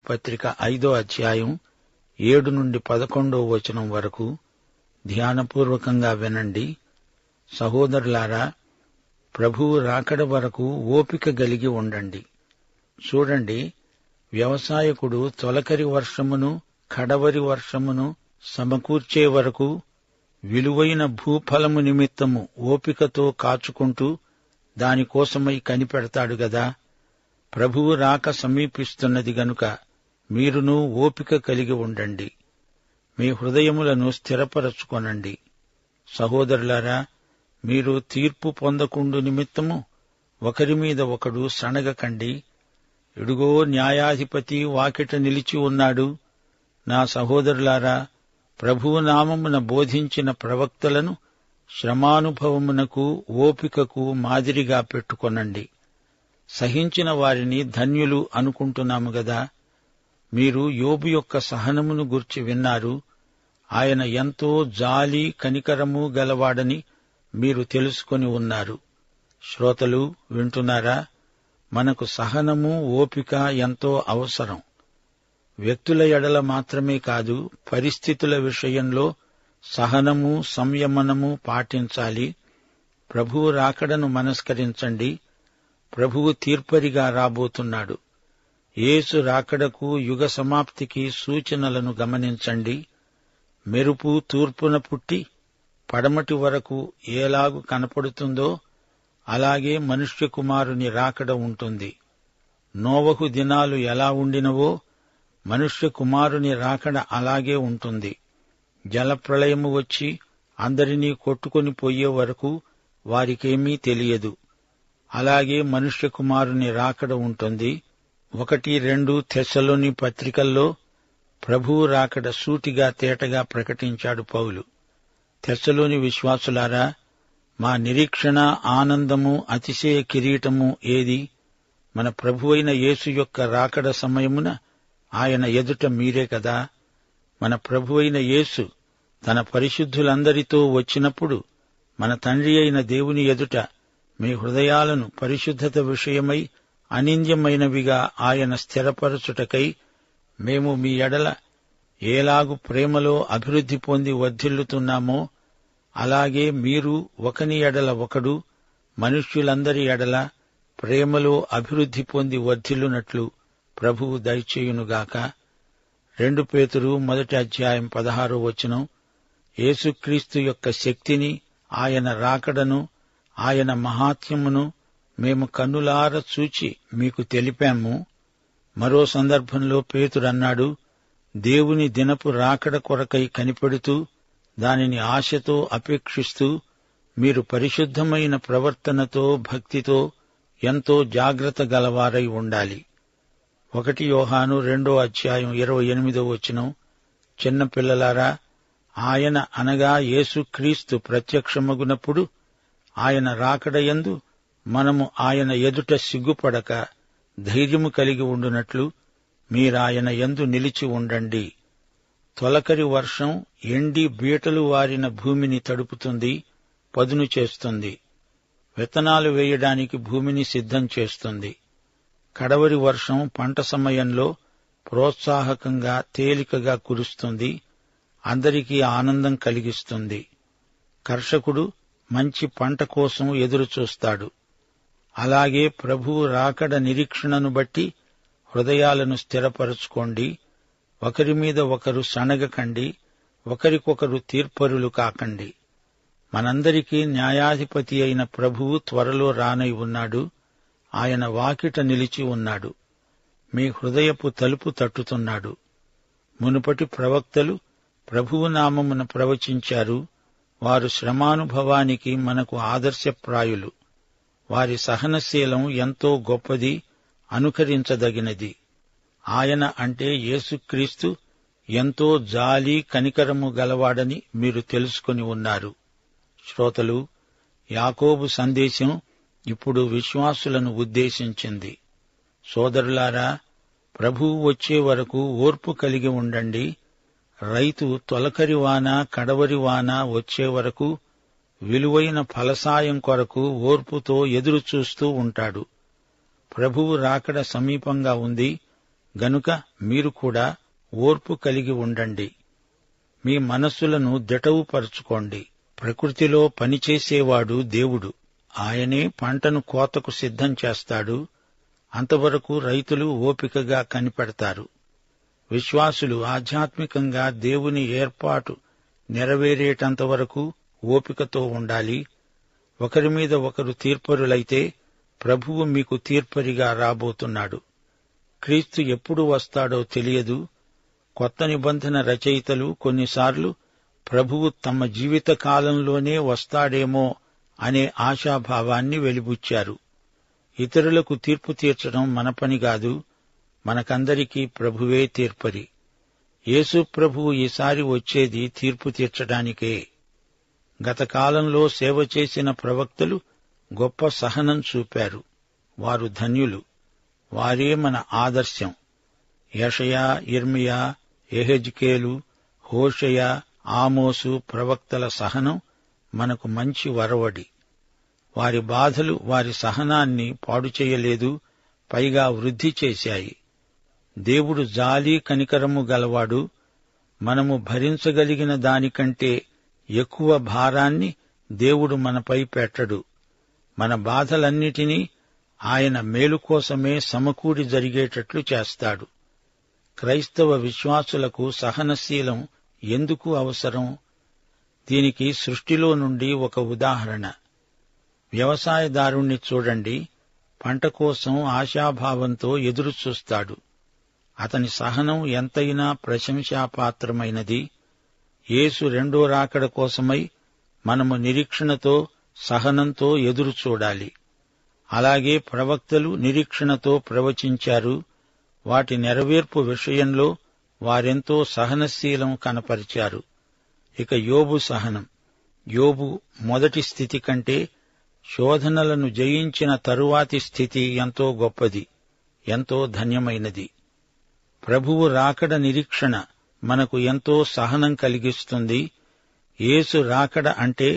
పత్రిక 5వ అధ్యాయం 7 నుండి 11వ వచనం వరకు ధ్యానపూర్వకంగా వినండి. సహోదరులారా, ప్రభువు రాకడ వరకు ఓపిక గలిగి ఉండండి. చూడండి, వ్యవసాయకుడు తొలకరి వర్షమును కడవరి వర్షమును సమకూర్చే వరకు విలువైన భూఫలము నిమిత్తము ఓపికతో కాచుకుంటూ దానికోసమై కనిపెడతాడు గదా. ప్రభువు రాక సమీపిస్తున్నది గనుక మీరును ఓపిక కలిగి ఉండండి. మీ హృదయములను స్థిరపరచుకొనండి. సహోదరులారా, మీరు తీర్పు పొందకుండు నిమిత్తము ఒకరి మీద ఒకడు సణగకండి. ఇడుగో, న్యాయాధిపతి వాకిట నిలిచి ఉన్నాడు. నా సహోదరులారా, ప్రభువు నామమున బోధించిన ప్రవక్తలను శ్రమానుభవమునకు ఓపికకు మాదిరిగా పెట్టుకొనండి. సహించిన వారిని ధన్యులు అనుకుంటున్నాము గదా. మీరు యోబు యొక్క సహనమును గూర్చి విన్నారు. ఆయన ఎంతో జాలి కనికరము గలవాడని మీరు తెలుసుకొని ఉన్నారు. శ్రోతలు వింటున్నారా? మనకు సహనము ఓపిక ఎంతో అవసరం. వ్యక్తుల ఎడల మాత్రమే కాదు, పరిస్థితుల విషయంలో సహనము సంయమనము పాటించాలి. ప్రభువు రాకడను మనస్కరించండి. ప్రభువు తీర్పరిగా రాబోతున్నాడు. యేసు రాకడకు యుగ సమాప్తికి సూచనలను గమనించండి. మెరుపు తూర్పున పుట్టి పడమటి వరకు ఏలాగు కనపడుతుందో అలాగే మనుష్య కుమారుని రాకడ ఉంటుంది. నోవహు దినాలు ఎలా ఉండినవో మనుష్య కుమారుని రాకడ అలాగే ఉంటుంది. జలప్రళయము వచ్చి అందరినీ కొట్టుకొని పోయే వరకు వారికేమీ తెలియదు. అలాగే మనుష్య కుమారుని రాకడ ఉంటుంది. 1-2 తెస్సలోని పత్రికల్లో ప్రభువు రాకడ సూటిగా తేటగా ప్రకటించాడు పౌలు. తెస్సలోని విశ్వాసులారా, మా నిరీక్షణ ఆనందము అతిశయ కిరీటము ఏది? మన ప్రభువైన యేసు యొక్క రాకడ సమయమున ఆయన ఎదుట మీరే కదా. మన ప్రభువైన యేసు తన పరిశుద్ధులందరితో వచ్చినప్పుడు మన తండ్రి అయిన దేవుని ఎదుట మీ హృదయాలను పరిశుద్ధత విషయమై అనింద్యమైనవిగా ఆయన స్థిరపరచుటకై మేము మీ ఎడల ఏలాగు ప్రేమలో అభివృద్ధి పొంది వర్ధిల్లుతున్నామో అలాగే మీరు ఒకని ఎడల ఒకడు మనుష్యులందరి ఎడల ప్రేమలో అభివృద్ధి పొంది వర్ధిల్లునట్లు ప్రభువు దయచేయునుగాక. 2 పేతురు 1:16 వచనం. యేసుక్రీస్తు యొక్క శక్తిని, ఆయన రాకడను, ఆయన మహాత్మ్యమును మేము కన్నులార చూచి మీకు తెలిపాము. మరో సందర్భంలో పేతురన్నాడు, దేవుని దినపు రాకడ కొరకై కనిపెడుతూ దానిని ఆశతో అపేక్షిస్తూ మీరు పరిశుద్ధమైన ప్రవర్తనతో భక్తితో ఎంతో జాగ్రత్త గలవారై ఉండాలి. 1 యోహాను 2:28 వచనం. చిన్నపిల్లలారా, ఆయన అనగా యేసుక్రీస్తు ప్రత్యక్షమగునప్పుడు ఆయన రాకడయందు మనము ఆయన ఎదుట సిగ్గుపడక ధైర్యము కలిగి ఉండునట్లు మీరాయన యందు నిలిచి ఉండండి. తొలకరి వర్షం ఎండి బీటలు వారిన భూమిని తడుపుతుంది, పదును చేస్తుంది. విత్తనాలు వేయడానికి భూమిని సిద్ధం చేస్తుంది. కడవరి వర్షం పంట సమయంలో ప్రోత్సాహకంగా తేలికగా కురుస్తుంది, అందరికీ ఆనందం కలిగిస్తుంది. కర్షకుడు మంచి పంట కోసం ఎదురుచూస్తాడు. అలాగే ప్రభువు రాకడ నిరీక్షణను బట్టి హృదయాలను స్థిరపరచుకోండి. ఒకరి మీద ఒకరు సణగకండి, ఒకరికొకరు తీర్పరులు కాకండి. మనందరికీ న్యాయాధిపతి అయిన ప్రభువు త్వరలో రానై ఉన్నాడు. ఆయన వాకిట నిలిచి ఉన్నాడు. మీ హృదయపు తలుపు తట్టుతున్నాడు. మునుపటి ప్రవక్తలు ప్రభువు నామమున ప్రవచించారు. వారు శ్రమానుభవానికి మనకు ఆదర్శప్రాయులు. వారి సహనశీలం ఎంతో గొప్పది, అనుకరించదగినది. ఆయన అంటే యేసుక్రీస్తు ఎంతో జాలి కనికరము గలవాడని మీరు తెలుసుకొని ఉన్నారు. శ్రోతలు, యాకోబు సందేశం ఇప్పుడు విశ్వాసులను ఉద్దేశించింది. సోదరులారా, ప్రభువు వచ్చే వరకు ఓర్పు కలిగి ఉండండి. రైతు తొలకరి వాన కడవరి వాన వచ్చే వరకు విలువైన ఫలసాయం కొరకు ఓర్పుతో ఎదురుచూస్తూ ఉంటాడు. ప్రభువు రాకడ సమీపంగా ఉంది. గనుక మీరు కూడా ఓర్పు కలిగి ఉండండి. మీ మనస్సులను దిటవుపరుచుకోండి. ప్రకృతిలో పనిచేసేవాడు దేవుడు. ఆయనే పంటను కోతకు సిద్ధం చేస్తాడు. అంతవరకు రైతులు ఓపికగా కనిపెడతారు. విశ్వాసులు ఆధ్యాత్మికంగా దేవుని ఏర్పాటు నెరవేరేటంతవరకు ఓపికతో ఉండాలి. ఒకరి మీద ఒకరు తీర్పరులైతే ప్రభువు మీకు తీర్పరిగా రాబోతున్నాడు. క్రీస్తు ఎప్పుడు వస్తాడో తెలియదు. కొత్త నిబంధన రచయితలు కొన్నిసార్లు ప్రభువు తమ జీవిత కాలంలోనే వస్తాడేమో అనే ఆశాభావాన్ని వెలిబుచ్చారు. ఇతరులకు తీర్పు తీర్చడం మన పని కాదు, మనకందరికీ ప్రభువే తీర్పరి. యేసు ప్రభువు ఈసారి వచ్చేది తీర్పు తీర్చడానికే. గత కాలంలో సేవ చేసిన ప్రవక్తలు గొప్ప సహనం చూపారు. వారు ధన్యులు. వారే మన ఆదర్శం. యెషయా, యిర్మీయా, యెహెజ్కేలు, హోషేయ, ఆమోసు ప్రవక్తల సహనం మనకు మంచి వరవడి. వారి బాధలు వారి సహనాన్ని పాడు చేయలేదు, పైగా వృద్ధి చేశాయి. దేవుడు జాలి కనికరము గలవాడు. మనము భరించగలిగిన దానికంటే ఎక్కువ భారాన్ని దేవుడు మనపై పెట్టడు. మన బాధలన్నిటినీ ఆయన మేలు కోసమే సమకూడి జరిగేటట్లు చేస్తాడు. క్రైస్తవ విశ్వాసులకు సహనశీలం ఎందుకు అవసరం? దీనికి సృష్టిలో నుండి ఒక ఉదాహరణ. వ్యవసాయదారుణ్ణి చూడండి. పంట కోసం ఆశాభావంతో ఎదురుచూస్తాడు. అతని సహనం ఎంతైనా ప్రశంసాపాత్రమైనది. యేసు రెండో రాకడ కోసమై మనము నిరీక్షణతో, సహనంతో ఎదురుచూడాలి. అలాగే ప్రవక్తలు నిరీక్షణతో ప్రవచించారు. వాటి నెరవేర్పు విషయంలో వారెంతో సహనశీలం కనపరిచారు. ఇక యోబు సహనం. యోబు మొదటి స్థితి కంటే శోధనలను జయించిన తరువాతి స్థితి ఎంతో గొప్పది, ఎంతో ధన్యమైనది. ప్రభువు రాకడ నిరీక్షణ మనకు ఎంతో సహనం కలిగిస్తుంది. యేసు రాకడ అంటే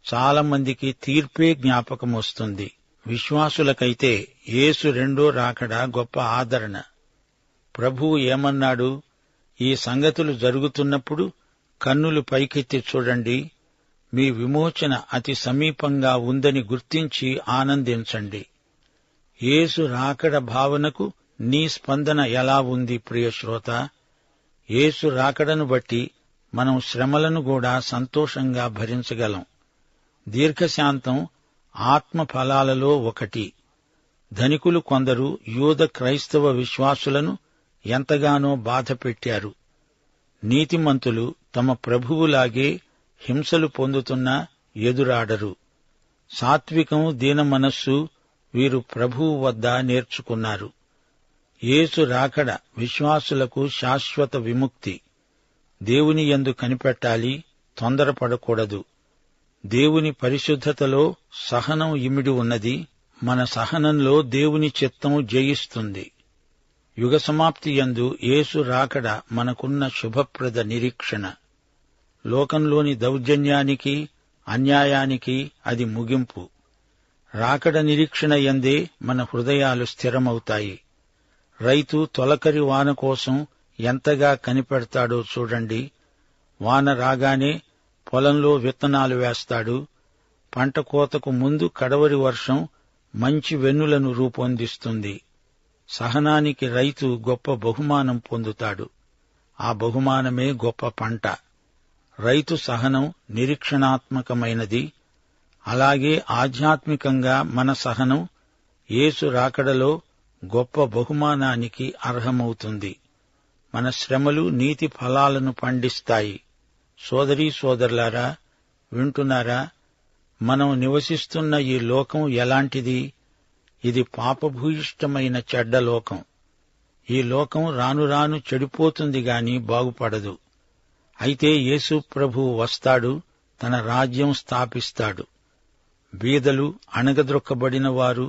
చాలా మందికి తీర్పే జ్ఞాపకమొస్తుంది. విశ్వాసులకైతే యేసు రెండో రాకడ గొప్ప ఆదరణ. ప్రభువు ఏమన్నాడు? ఈ సంగతులు జరుగుతున్నప్పుడు కన్నులు పైకెత్తి చూడండి, మీ విమోచన అతి సమీపంగా ఉందని గుర్తించి ఆనందించండి. యేసు రాకడ భావనకు నీ స్పందన ఎలా ఉంది ప్రియ శ్రోత? యేసు రాకడను బట్టి మనం శ్రమలను కూడా సంతోషంగా భరించగలం. దీర్ఘశాంతం ఆత్మ ఫలాలలో ఒకటి. ధనికులు కొందరు యూద క్రైస్తవ విశ్వాసులను ఎంతగానో బాధపెట్టారు. నీతిమంతులు తమ ప్రభువులాగే హింసలు పొందుతున్నా ఎదురాడరు. సాత్వికం, దీనమనస్సు వీరు ప్రభువు వద్ద నేర్చుకున్నారు. యేసు రాకడ విశ్వాసులకు శాశ్వత విముక్తి. దేవుని యందు కనిపెట్టాలి, తొందరపడకూడదు. దేవుని పరిశుద్ధతలో సహనం ఇమిడి ఉన్నది. మన సహనంలో దేవుని చిత్తం జయిస్తుంది. యుగ సమాప్తి యందు యేసు రాకడ మనకున్న శుభప్రద నిరీక్షణ. లోకంలోని దౌర్జన్యానికి, అన్యాయానికి అది ముగింపు. రాకడ నిరీక్షణ యందే మన హృదయాలు స్థిరమవుతాయి. రైతు తొలకరి వాన కోసం ఎంతగా కనిపెడతాడో చూడండి. వాన రాగానే పొలంలో విత్తనాలు వేస్తాడు. పంట కోతకు ముందు కడవరి వర్షం మంచి వెన్నులను రూపొందిస్తుంది. సహనానికి రైతు గొప్ప బహుమానం పొందుతాడు. ఆ బహుమానమే గొప్ప పంట. రైతు సహనం నిరీక్షణాత్మకమైనది. అలాగే ఆధ్యాత్మికంగా మన సహనం యేసు రాకడలో గొప్ప బహుమానానికి అర్హమవుతుంది. మన శ్రమలు నీతి ఫలాలను పండిస్తాయి. సోదరీ సోదరులారా, వింటున్నారా? మనం నివసిస్తున్న ఈ లోకం ఎలాంటిది? ఇది పాపభూయిష్టమైన చెడ్డ లోకం. ఈ లోకం రాను రాను చెడిపోతుంది గాని బాగుపడదు. అయితే యేసు ప్రభువు వస్తాడు, తన రాజ్యం స్థాపిస్తాడు. బీదలు, అణగద్రొక్కబడిన వారు,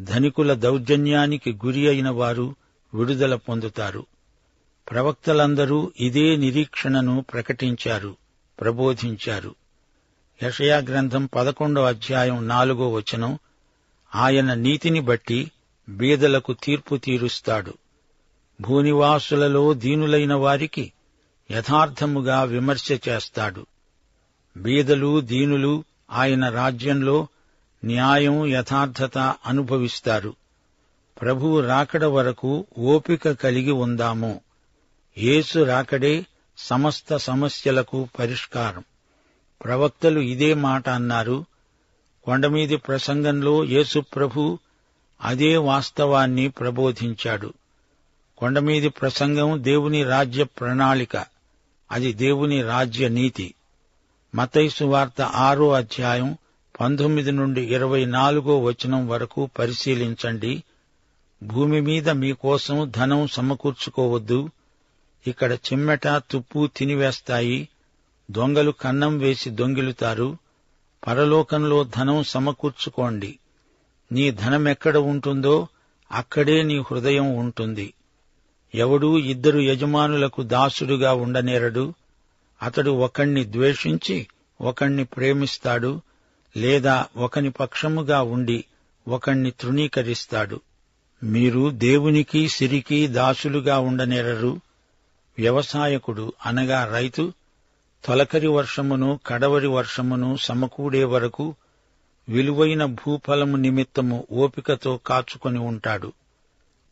ధనికుల దౌర్జన్యానికి గురి అయిన వారు విడుదల పొందుతారు. ప్రవక్తలందరూ ఇదే నిరీక్షణను ప్రకటించారు, ప్రబోధించారు. యెషయా గ్రంథం 11వ అధ్యాయం 4వ వచనం, ఆయన నీతిని బట్టి బీదలకు తీర్పు తీరుస్తాడు. భూనివాసులలో దీనులైన వారికి యథార్థముగా విమర్శ చేస్తాడు. బీదలు దీనులు ఆయన రాజ్యంలో న్యాయం యథార్థత అనుభవిస్తారు. ప్రభువు రాకడ వరకు ఓపిక కలిగి ఉందాము. యేసు రాకడే సమస్త సమస్యలకు పరిష్కారం. ప్రవక్తలు ఇదే మాట అన్నారు. కొండమీది ప్రసంగంలో యేసు ప్రభు అదే వాస్తవాన్ని ప్రబోధించాడు. కొండమీది ప్రసంగం దేవుని రాజ్య ప్రణాళిక, అది దేవుని రాజ్య నీతి. మత్తయి సువార్త 6వ అధ్యాయం 19 నుండి 24వ వచనం వరకు పరిశీలించండి. భూమి మీద మీకోసం ధనం సమకూర్చుకోవద్దు. ఇక్కడ చిమ్మెట తుప్పు తినివేస్తాయి, దొంగలు కన్నం వేసి దొంగిలుతారు. పరలోకంలో ధనం సమకూర్చుకోండి. నీ ధనమెక్కడ ఉంటుందో అక్కడే నీ హృదయం ఉంటుంది. ఎవడూ 2 యజమానులకు దాసుడుగా ఉండనేరడు. అతడు ఒకణ్ణి ద్వేషించి ఒకణ్ణి ప్రేమిస్తాడు, లేదా ఒకని పక్షముగా ఉండి ఒకణ్ణి తృణీకరిస్తాడు. మీరు దేవునికి సిరికి దాసులుగా ఉండనేరరు. వ్యవసాయకుడు అనగా రైతు తొలకరి వర్షమును కడవరి వర్షమును సమకూడే వరకు విలువైన భూఫలము నిమిత్తము ఓపికతో కాచుకొని ఉంటాడు.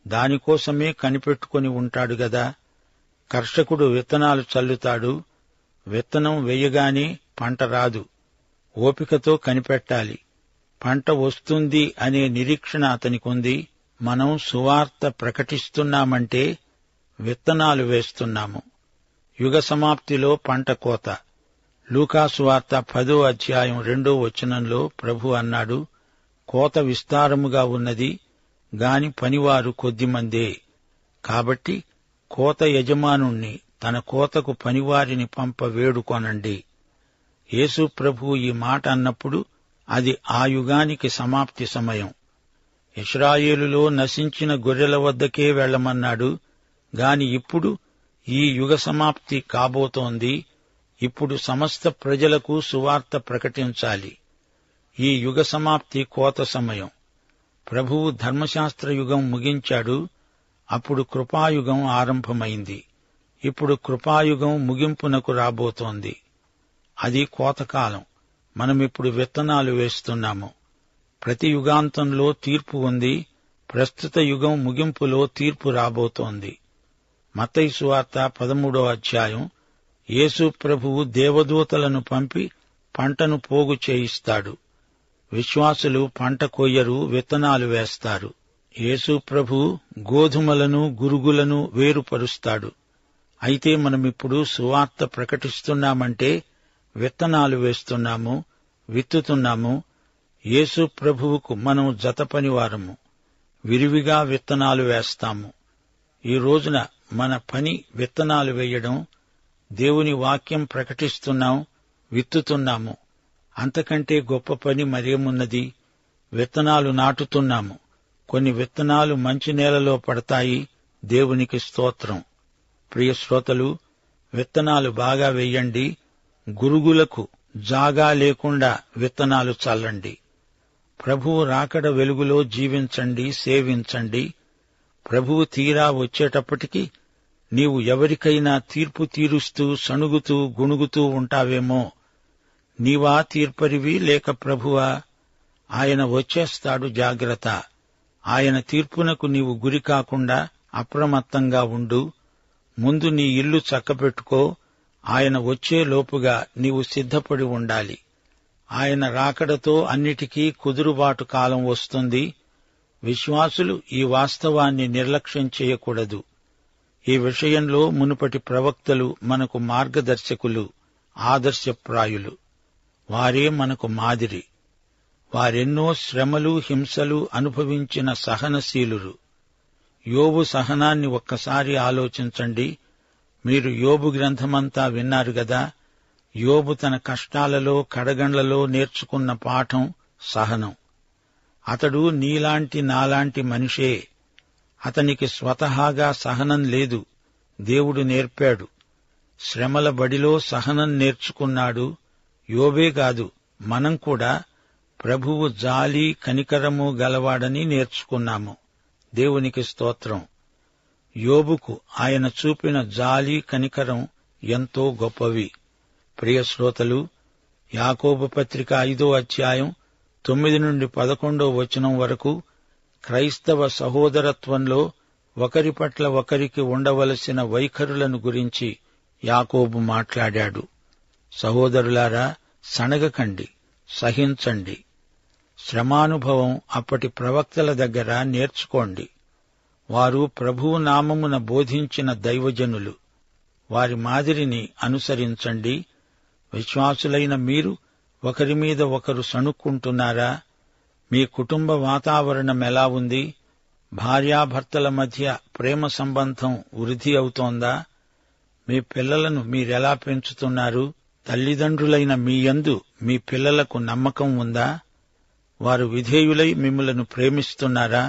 దానికోసమే కనిపెట్టుకొని ఉంటాడు గదా. కర్షకుడు విత్తనాలు చల్లుతాడు. విత్తనం వెయ్యగానే పంట రాదు. ఓపికతో కనిపెట్టాలి. పంట వస్తుంది అనే నిరీక్షణ అతనికుంది. మనం సువార్త ప్రకటిస్తున్నామంటే విత్తనాలు వేస్తున్నాము. యుగ సమాప్తిలో పంట కోత. లూకాసువార్త 10వ అధ్యాయం 2వ వచనంలో ప్రభు అన్నాడు, కోత విస్తారముగా ఉన్నది, గాని పనివారు కొద్దిమందే. కాబట్టి కోత యజమానుణ్ణి తన కోతకు పనివారిని పంప వేడుకొనండి. యేసు ప్రభు ఈ మాట అన్నప్పుడు అది ఆ యుగానికి సమాప్తి సమయం. ఇశ్రాయేలులో నశించిన గొర్రెల వద్దకే వెళ్లమన్నాడు. గాని ఇప్పుడు ఈ యుగ సమాప్తి కాబోతోంది. ఇప్పుడు సమస్త ప్రజలకు సువార్త ప్రకటించాలి. ఈ యుగ సమాప్తి కోత సమయం. ప్రభువు ధర్మశాస్త్ర యుగం ముగించాడు. అప్పుడు కృపాయుగం ఆరంభమైంది. ఇప్పుడు కృపాయుగం ముగింపునకు రాబోతోంది. అది కోతకాలం. మనమిప్పుడు విత్తనాలు వేస్తున్నాము. ప్రతి యుగాంతంలో తీర్పు ఉంది. ప్రస్తుత యుగం ముగింపులో తీర్పు రాబోతోంది. మత్తయి సువార్త 13వ అధ్యాయం. యేసు ప్రభువు దేవదూతలను పంపి పంటను పోగు చేయిస్తాడు. విశ్వాసులు పంట కొయ్యరు, విత్తనాలు వేస్తారు. యేసు ప్రభువు గోధుమలను గురుగులను వేరుపరుస్తాడు. అయితే మనమిప్పుడు సువార్త ప్రకటిస్తున్నామంటే విత్తనాలు వేస్తున్నాము, విత్తుతున్నాము. యేసు ప్రభువుకు మనం జతపనివారము. విరివిగా విత్తనాలు వేస్తాము. ఈ రోజున మన పని విత్తనాలు వేయడం. దేవుని వాక్యం ప్రకటిస్తున్నాం, విత్తుతున్నాము. అంతకంటే గొప్ప పని మరేమున్నది? విత్తనాలు నాటుతున్నాము. కొన్ని విత్తనాలు మంచి నేలలో పడతాయి. దేవునికి స్తోత్రం. ప్రియ శ్రోతలు, విత్తనాలు బాగా వెయ్యండి. గురుగులకు జాగా లేకుండా విత్తనాలు చల్లండి. ప్రభువు రాకడ వెలుగులో జీవించండి, సేవించండి. ప్రభువు తీరా వచ్చేటప్పటికి నీవు ఎవరికైనా తీర్పు తీరుస్తూ సణుగుతూ గుణుగుతూ ఉంటావేమో. నీవా తీర్పరివి లేక ప్రభువా? ఆయన వచ్చేస్తాడు, జాగ్రత్త. ఆయన తీర్పునకు నీవు గురి కాకుండా అప్రమత్తంగా ఉండు. ముందు నీ ఇల్లు చక్కబెట్టుకో. ఆయన వచ్చేలోపుగా నీవు సిద్ధపడి ఉండాలి. ఆయన రాకడతో అన్నిటికీ కుదురుబాటు కాలం వస్తుంది. విశ్వాసులు ఈ వాస్తవాన్ని నిర్లక్ష్యం చేయకూడదు. ఈ విషయంలో మునుపటి ప్రవక్తలు మనకు మార్గదర్శకులు, ఆదర్శప్రాయులు. వారే మనకు మాదిరి. వారెన్నో శ్రమలు, హింసలు అనుభవించిన సహనశీలురు. యోబు సహనాన్ని ఒక్కసారి ఆలోచించండి. మీరు యోబు గ్రంథమంతా విన్నారు గదా. యోబు తన కష్టాలలో, కడగండ్లలో నేర్చుకున్న పాఠం సహనం. అతడు నీలాంటి నాలాంటి మనిషే. అతనికి స్వతహాగా సహనం లేదు, దేవుడు నేర్పాడు. శ్రమల బడిలో సహనం నేర్చుకున్నాడు. యోబే కాదు, మనం కూడా ప్రభువు జాలి, కనికరము గలవాడని నేర్చుకున్నాము. దేవునికి స్తోత్రం. యోబుకు ఆయన చూపిన జాలి కనికరం ఎంతో గొప్పవి. ప్రియ శ్రోతలు, యాకోబు పత్రిక 5వ అధ్యాయం 9 నుండి 11వ వచనం వరకు క్రైస్తవ సహోదరత్వంలో ఒకరి పట్ల ఒకరికి ఉండవలసిన వైఖరులను గురించి యాకోబు మాట్లాడాడు. సహోదరులారా, సణగకండి, సహించండి. శ్రమానుభవం అప్పటి ప్రవక్తల దగ్గర నేర్చుకోండి. వారు ప్రభువు నామమున బోధించిన దైవజనులు. వారి మాదిరిని అనుసరించండి. విశ్వాసులైన మీరు ఒకరి మీద ఒకరు సణుక్కుంటున్నారా? మీ కుటుంబ వాతావరణం ఎలా ఉంది? భార్యాభర్తల మధ్య ప్రేమ సంబంధం వృద్ధి అవుతోందా? మీ పిల్లలను మీరెలా పెంచుతున్నారు? తల్లిదండ్రులైన మీయందు మీ పిల్లలకు నమ్మకం ఉందా? వారు విధేయులై మిమ్ములను ప్రేమిస్తున్నారా?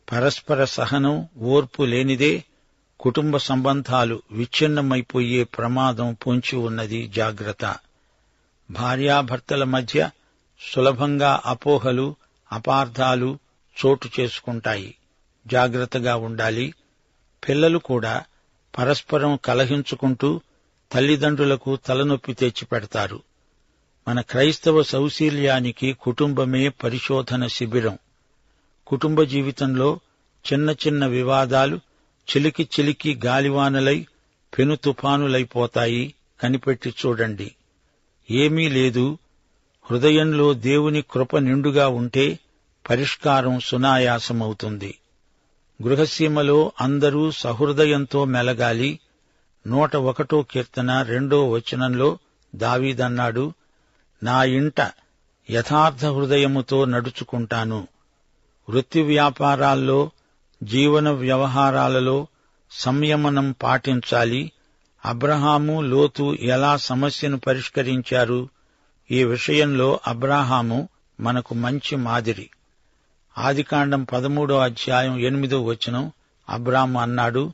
పరస్పర సహనం, ఓర్పు లేనిదే కుటుంబ సంబంధాలు విచ్ఛిన్నమైపోయే ప్రమాదం పొంచి ఉన్నది. జాగ్రత్త. భార్యాభర్తల మధ్య సులభంగా అపోహలు, అపార్థాలు చోటు చేసుకుంటాయి. జాగ్రత్తగా ఉండాలి. పిల్లలు కూడా పరస్పరం కలహించుకుంటూ తల్లిదండ్రులకు తలనొప్పి తెచ్చిపెడతారు. మన క్రైస్తవ సౌశీల్యానికి కుటుంబమే పరిశోధన శిబిరం. కుటుంబ జీవితంలో చిన్న చిన్న వివాదాలు చిలికి చిలికి గాలివానలై పెను తుఫానులైపోతాయి. కనిపెట్టి చూడండి. ఏమీ లేదు. హృదయంలో దేవుని కృప నిండుగా ఉంటే పరిష్కారం సునాయాసమవుతుంది. గృహసీమలో అందరూ సహృదయంతో మెలగాలి. 101వ కీర్తన 2వ వచనంలో దావీదన్నాడు, నా ఇంట యథార్థ హృదయముతో నడుచుకుంటాను. వృత్తి వ్యాపారాల్లో, జీవన వ్యవహారాలలో సంయమనం పాటించాలి. అబ్రహాము, లోతు ఎలా సమస్యను పరిష్కరించారు? ఈ విషయంలో అబ్రాహాము మనకు మంచి మాదిరి. ఆదికాండం 13వ అధ్యాయం 8వ వచనం అబ్రాము అన్నాడు,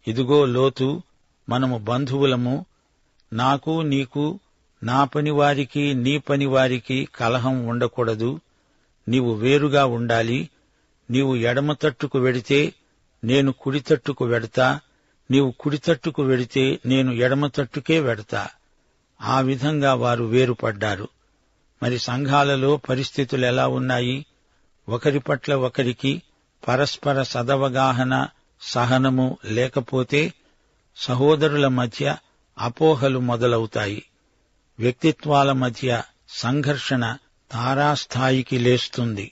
ఇదిగో లోతు, మనము బంధువులము. నాకు నీకు, నా పనివారికి నీ పనివారికి కలహం ఉండకూడదు. నీవు వేరుగా ఉండాలి. నీవు ఎడమ తట్టుకు వెడితే నేను కుడి తట్టుకు వెడతా, నీవు కుడి తట్టుకు వెడితే నేను ఎడమ తట్టుకే వెడతా. ఆ విధంగా వారు వేరుపడ్డారు. మరి సంఘాలలో పరిస్థితులు ఎలా ఉన్నాయి? ఒకరి పట్ల ఒకరికి పరస్పర సదవగాహన, సహనము లేకపోతే సహోదరుల మధ్య అపోహలు మొదలవుతాయి. వ్యక్తిత్వాల మధ్య సంఘర్షణ తారాస్థాయికి లేస్తుంది.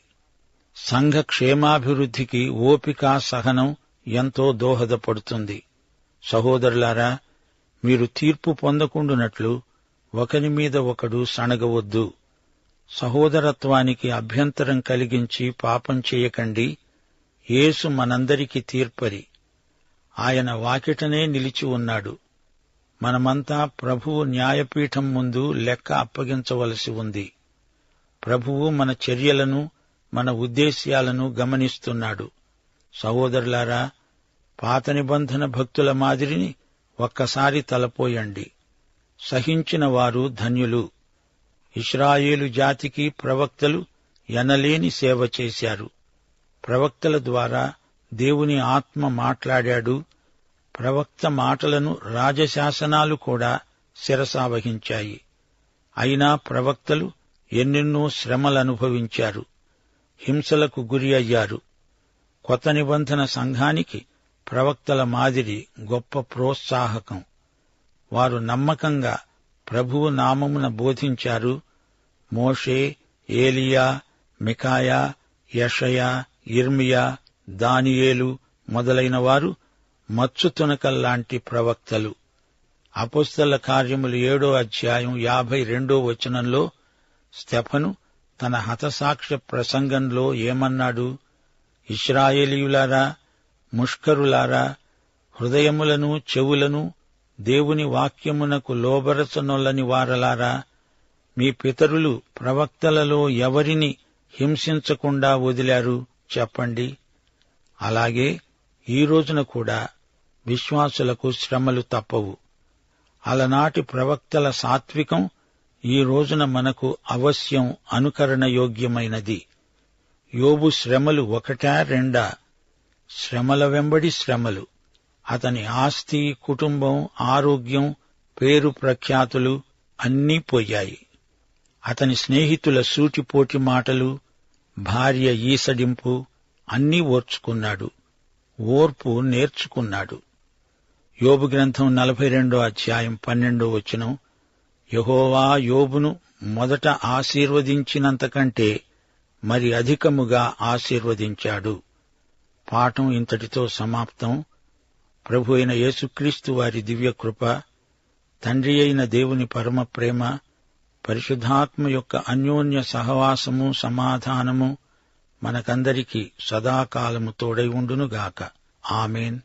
సంఘ క్షేమాభివృద్ధికి ఓపిక, సహనం ఎంతో దోహదపడుతుంది. సహోదరులారా, మీరు తీర్పు పొందకుండునట్లు ఒకరి మీద ఒకడు సణగవద్దు. సహోదరత్వానికి అభ్యంతరం కలిగించి పాపం చేయకండి. యేసు మనందరికీ తీర్పరి. ఆయన వాకిటనే నిలిచి ఉన్నాడు. మనమంతా ప్రభువు న్యాయపీఠం ముందు లెక్క అప్పగించవలసి ఉంది. ప్రభువు మన చర్యలను, మన ఉద్దేశ్యాలను గమనిస్తున్నాడు. సహోదరులారా, పాత నిబంధన భక్తుల మాదిరిని ఒక్కసారి తలపోయండి. సహించిన వారు ధన్యులు. ఇశ్రాయేలు జాతికి ప్రవక్తలు ఎనలేని సేవ చేశారు. ప్రవక్తల ద్వారా దేవుని ఆత్మ మాట్లాడాడు. ప్రవక్త మాటలను రాజశాసనాలు కూడా శిరసావహించాయి. అయినా ప్రవక్తలు ఎన్నెన్నో శ్రమలనుభవించారు, హింసలకు గురి అయ్యారు. కొత్త నిబంధన సంఘానికి ప్రవక్తల మాదిరి గొప్ప ప్రోత్సాహకం. వారు నమ్మకంగా ప్రభువు నామమున బోధించారు. మోషే, ఏలియా, మికాయా, యెషయా, ఇర్మియా, దానియేలు మొదలైన వారు మచ్చు తునకల్లాంటి ప్రవక్తలు. అపొస్తల కార్యములు 7వ అధ్యాయం 52వ వచనంలో స్తెఫను తన హతసాక్ష్య ప్రసంగంలో ఏమన్నాడు? ఇశ్రాయేలీయులారా, ముష్కరులారా, హృదయములను చెవులను దేవుని వాక్యమునకు లోబరచనొల్లని వారలారా, మీ పితరులు ప్రవక్తలలో ఎవరిని హింసించకుండా వదిలారు చెప్పండి. అలాగే ఈ రోజున కూడా విశ్వాసులకు శ్రమలు తప్పవు. అలనాటి ప్రవక్తల సాత్వికం ఈ రోజున మనకు అవశ్యం అనుకరణయోగ్యమైనది. యోబు శ్రమలు ఒకటా రెండా? శ్రమల వెంబడి శ్రమలు. అతని ఆస్తి, కుటుంబం, ఆరోగ్యం, పేరు ప్రఖ్యాతులు అన్నీ పోయాయి. అతని స్నేహితుల సూటిపోటి మాటలు, భార్య ఈసడింపు అన్నీ ఓర్చుకున్నాడు. ఓర్పు నేర్చుకున్నాడు. యోబు గ్రంథం 42 అధ్యాయం 12 వచనం, యెహోవా యోబును మొదట ఆశీర్వదించినంతకంటే మరి అధికముగా ఆశీర్వదించాడు. పాఠం ఇంతటితో సమాప్తం. ప్రభు అయిన యేసుక్రీస్తు వారి దివ్యకృప, తండ్రి అయిన దేవుని పరమ ప్రేమ, పరిశుద్ధాత్మ యొక్క అన్యోన్య సహవాసము, సమాధానము మనకందరికీ సదాకాలము తోడై ఉండునుగాక. ఆమేన్.